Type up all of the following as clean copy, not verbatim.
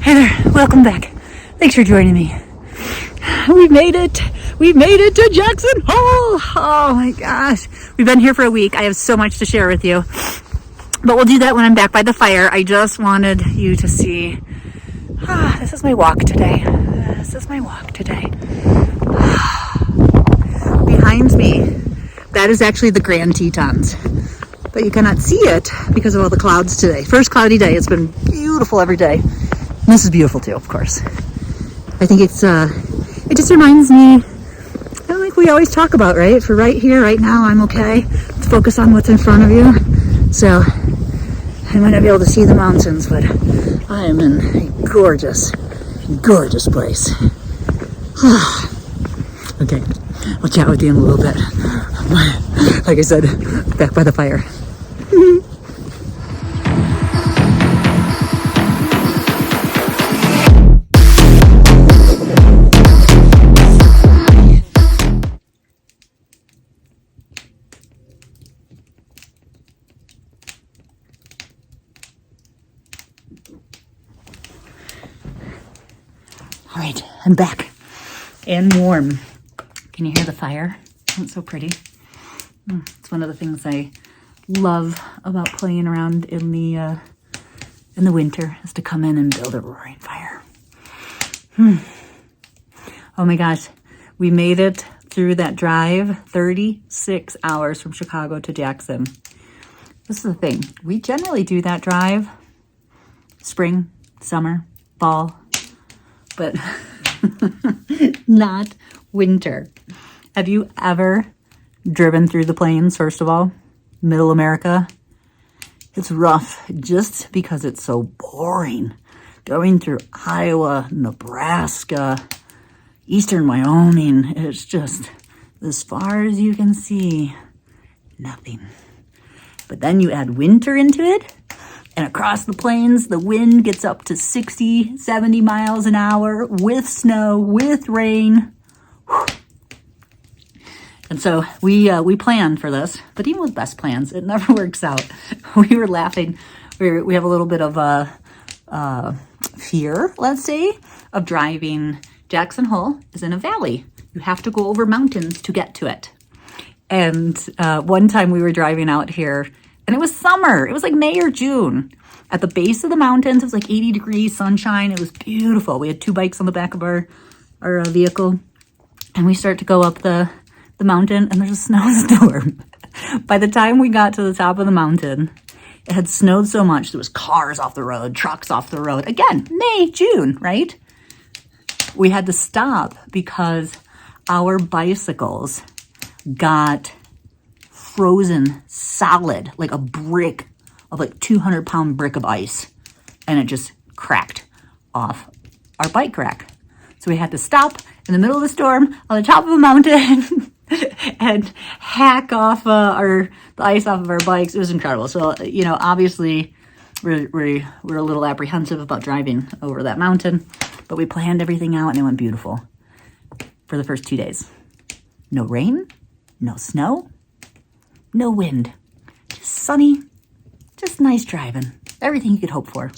Hey there, welcome back. Thanks for joining me. We made it. We made it to Jackson Hole. Oh my gosh. We've been here for a week. I have so much to share with you. But we'll do that when I'm back by the fire. I just wanted you to see. This is my walk today. Behind me, that is actually the Grand Tetons. But you cannot see it because of all the clouds today. First cloudy day. It's been beautiful every day. And this is beautiful too, of course. I think it just reminds me, kind of like we always talk about, right? For right here, right now, I'm okay. Let's focus on what's in front of you. So, I might not be able to see the mountains, but I am in a gorgeous, gorgeous place. Okay, I'll chat with you in a little bit. Like I said, back by the fire. All right, I'm back and warm. Can you hear the fire? Isn't it so pretty? It's one of the things I love about playing around in the winter, is to come in and build a roaring fire. Oh my gosh, we made it through that drive, 36 hours from Chicago to Jackson. This is the thing, we generally do that drive spring, summer, fall, but not winter. Have you ever driven through the plains, first of all? Middle America? It's rough just because it's so boring. Going through Iowa, Nebraska, eastern Wyoming, it's just, as far as you can see, nothing. But then you add winter into it, and across the plains, the wind gets up to 60, 70 miles an hour with snow, with rain. Whew. And so we planned for this, but even with best plans, it never works out. We were laughing. We have a little bit of a fear, let's say, of driving. Jackson Hole is in a valley. You have to go over mountains to get to it. And one time we were driving out here, and it was summer. It was like May or June. At the base of the mountains, it was like 80 degrees, sunshine. It was beautiful. We had 2 bikes on the back of our vehicle. And we start to go up the mountain, and there's a snowstorm. By the time we got to the top of the mountain, it had snowed so much, there was cars off the road, trucks off the road. Again, May, June, right? We had to stop because our bicycles got frozen solid, like a brick of like 200-pound brick of ice, and it just cracked off our bike rack. So we had to stop in the middle of the storm on the top of a mountain and hack off the ice off of our bikes. It was incredible. So, you know, obviously we're a little apprehensive about driving over that mountain, but we planned everything out and it went beautiful for the first 2 days. No rain, no snow, no wind, just sunny, just nice driving. Everything you could hope for.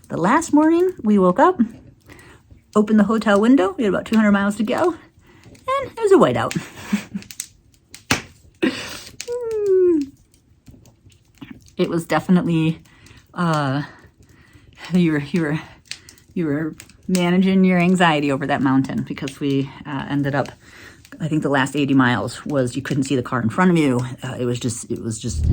The last morning we woke up, opened the hotel window. We had about 200 miles to go, and it was a whiteout. It was definitely you were managing your anxiety over that mountain, because we ended up, I think the last 80 miles was you couldn't see the car in front of you. It was insane.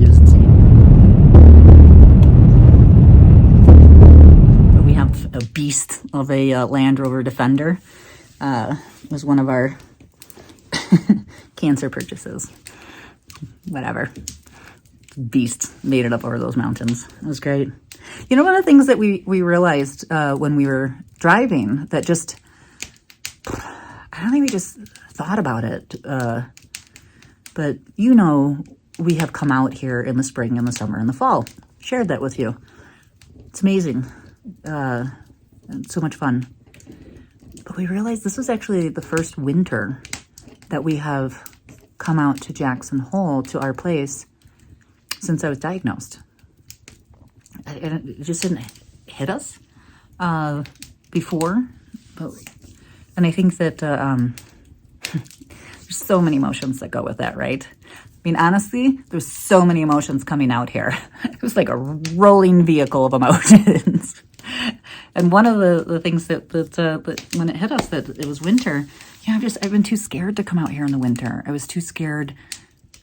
But we have a beast of a Land Rover Defender. It was one of our cancer purchases. Whatever. Beast made it up over those mountains. It was great. You know, one of the things that we realized when we were driving, that just, I don't think we just thought about it, but you know, we have come out here in the spring and the summer and the fall. Shared that with you. It's amazing. It's so much fun. But we realized this was actually the first winter that we have come out to Jackson Hole, to our place, since I was diagnosed. It just didn't hit us before, and I think that there's so many emotions that go with that, right? I mean, honestly, there's so many emotions coming out here. It was like a rolling vehicle of emotions. And one of the things that when it hit us that it was winter, I've been too scared to come out here in the winter. I was too scared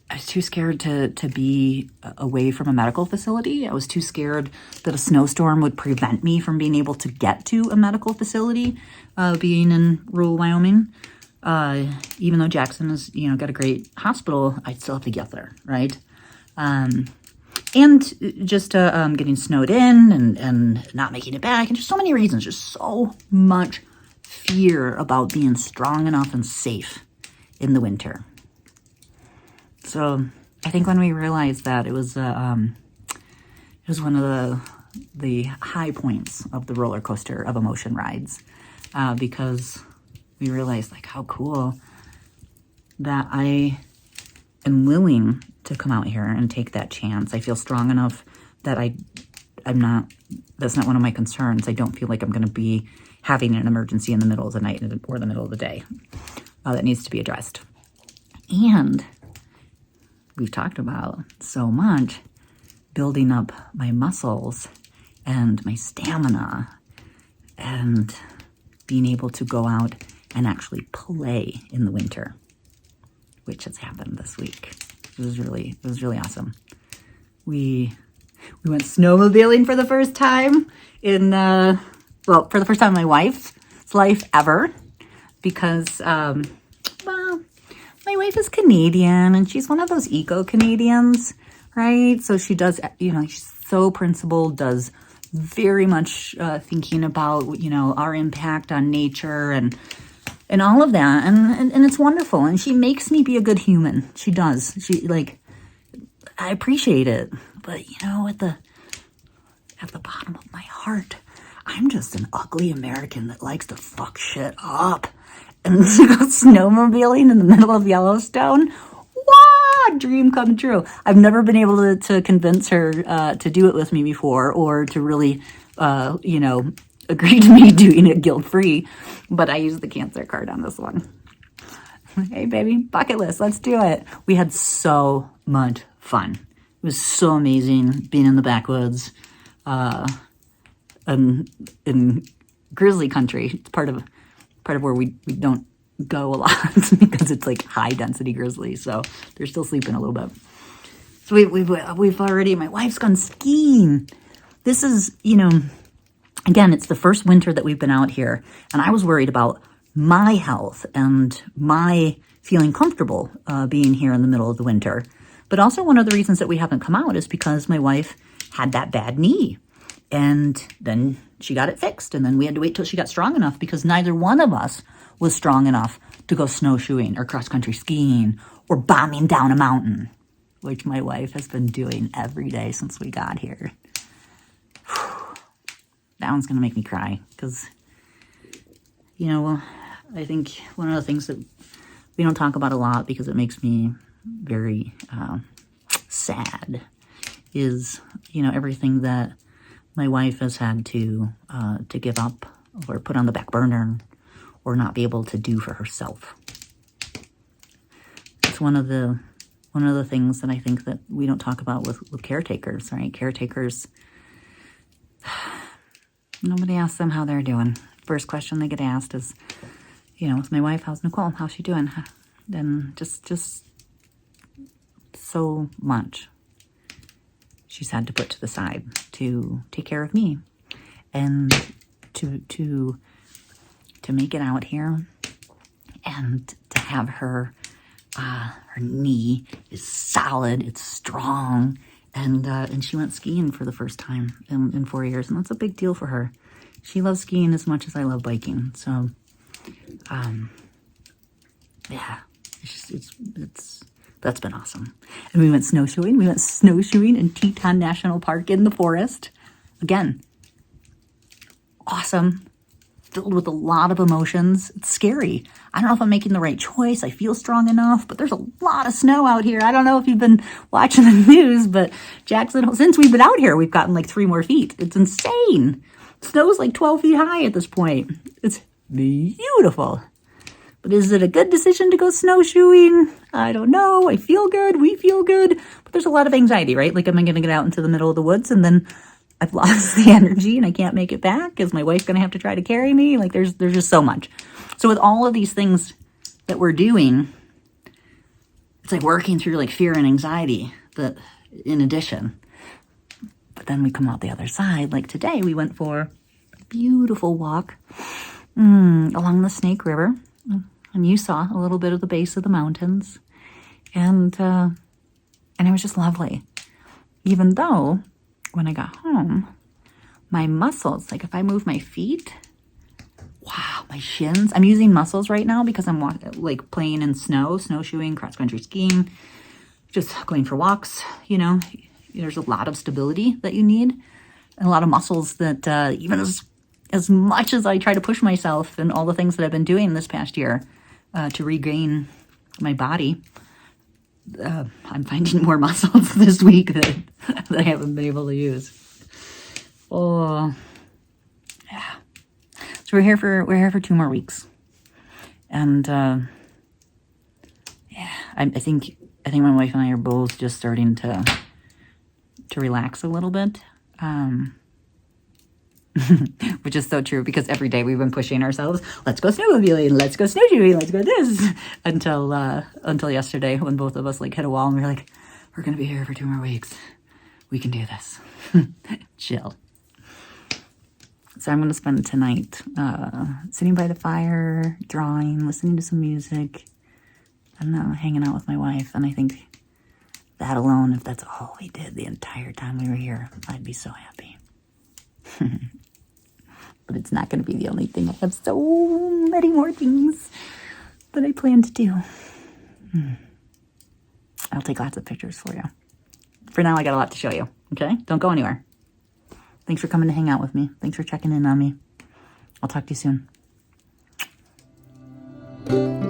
to be away from a medical facility. I was too scared that a snowstorm would prevent me from being able to get to a medical facility, being in rural Wyoming. Even though Jackson has, got a great hospital, I still have to get there, right? And just getting snowed in and not making it back, and just so many reasons, just so much fear about being strong enough and safe in the winter. So I think when we realized that, it was one of the high points of the roller coaster of emotion rides, because we realized like how cool that I am willing to come out here and take that chance. I feel strong enough that that's not one of my concerns. I don't feel like I'm going to be having an emergency in the middle of the night or the middle of the day that needs to be addressed. And we've talked about so much building up my muscles and my stamina and being able to go out and actually play in the winter, which has happened this week. It was really awesome. We went snowmobiling for the first time for the first time in my wife's life ever, because my wife is Canadian and she's one of those eco-Canadians, right? So she does, she's so principled, does very much thinking about, our impact on nature and all of that. And it's wonderful. And she makes me be a good human. She does. I appreciate it. But, at the bottom of my heart, I'm just an ugly American that likes to fuck shit up. And to go snowmobiling in the middle of Yellowstone, wow, dream come true. I've never been able to convince her to do it with me before, or to really, agree to me doing it guilt-free. But I used the cancer card on this one. Hey, baby, bucket list, let's do it. We had so much fun. It was so amazing being in the backwoods, and in grizzly country. It's part of where we don't go a lot because it's like high density grizzly, so they're still sleeping a little bit. So we've already, my wife's gone skiing. This is, again, it's the first winter that we've been out here, and I was worried about my health and my feeling comfortable being here in the middle of the winter. But also one of the reasons that we haven't come out is because my wife had that bad knee, and then she got it fixed, and then we had to wait till she got strong enough, because neither one of us was strong enough to go snowshoeing or cross-country skiing or bombing down a mountain, which my wife has been doing every day since we got here. That one's going to make me cry, because, I think one of the things that we don't talk about a lot, because it makes me very sad, is, everything that my wife has had to give up or put on the back burner or not be able to do for herself. It's one of the things that I think that we don't talk about with caretakers, right? Caretakers, nobody asks them how they're doing. First question they get asked is, with my wife, how's Nicole? How's she doing? And just so much she's had to put to the side to take care of me, and to make it out here, and to have her knee is solid, it's strong, and she went skiing for the first time in 4 years, and that's a big deal for her. She loves skiing as much as I love biking, so yeah, it's that's been awesome. And we went snowshoeing. We went snowshoeing in Teton National Park in the forest. Again, awesome, filled with a lot of emotions. It's scary. I don't know if I'm making the right choice. I feel strong enough, but there's a lot of snow out here. I don't know if you've been watching the news, but Jackson, since we've been out here, we've gotten like 3 more feet. It's insane. Snow's like 12 feet high at this point. It's beautiful. But is it a good decision to go snowshoeing? I don't know. I feel good. We feel good. But there's a lot of anxiety, right? Like, am I going to get out into the middle of the woods and then I've lost the energy and I can't make it back? Is my wife going to have to try to carry me? Like, there's just so much. So with all of these things that we're doing, it's like working through like fear and anxiety that in addition. But then we come out the other side. Like today we went for a beautiful walk along the Snake River. And you saw a little bit of the base of the mountains. And it was just lovely. Even though when I got home, my muscles, like if I move my feet, wow, my shins. I'm using muscles right now because I'm like playing in snow, snowshoeing, cross-country skiing, just going for walks, you know. There's a lot of stability that you need and a lot of muscles that even as much as I try to push myself and all the things that I've been doing this past year to regain my body, I'm finding more muscles this week that I haven't been able to use. Oh, yeah. So we're here for 2 more weeks, and yeah, I think my wife and I are both just starting to relax a little bit. Which is so true because every day we've been pushing ourselves. Let's go snowmobiling. Let's go snowshoeing. Let's go this until yesterday when both of us like hit a wall and we were like, we're gonna be here for 2 more weeks. We can do this. Chill. So I'm gonna spend tonight sitting by the fire, drawing, listening to some music, and hanging out with my wife. And I think that alone, if that's all we did the entire time we were here, I'd be so happy. But it's not going to be the only thing. I have so many more things that I plan to do. I'll take lots of pictures for you. For now, I got a lot to show you. Okay? Don't go anywhere. Thanks for coming to hang out with me. Thanks for checking in on me. I'll talk to you soon.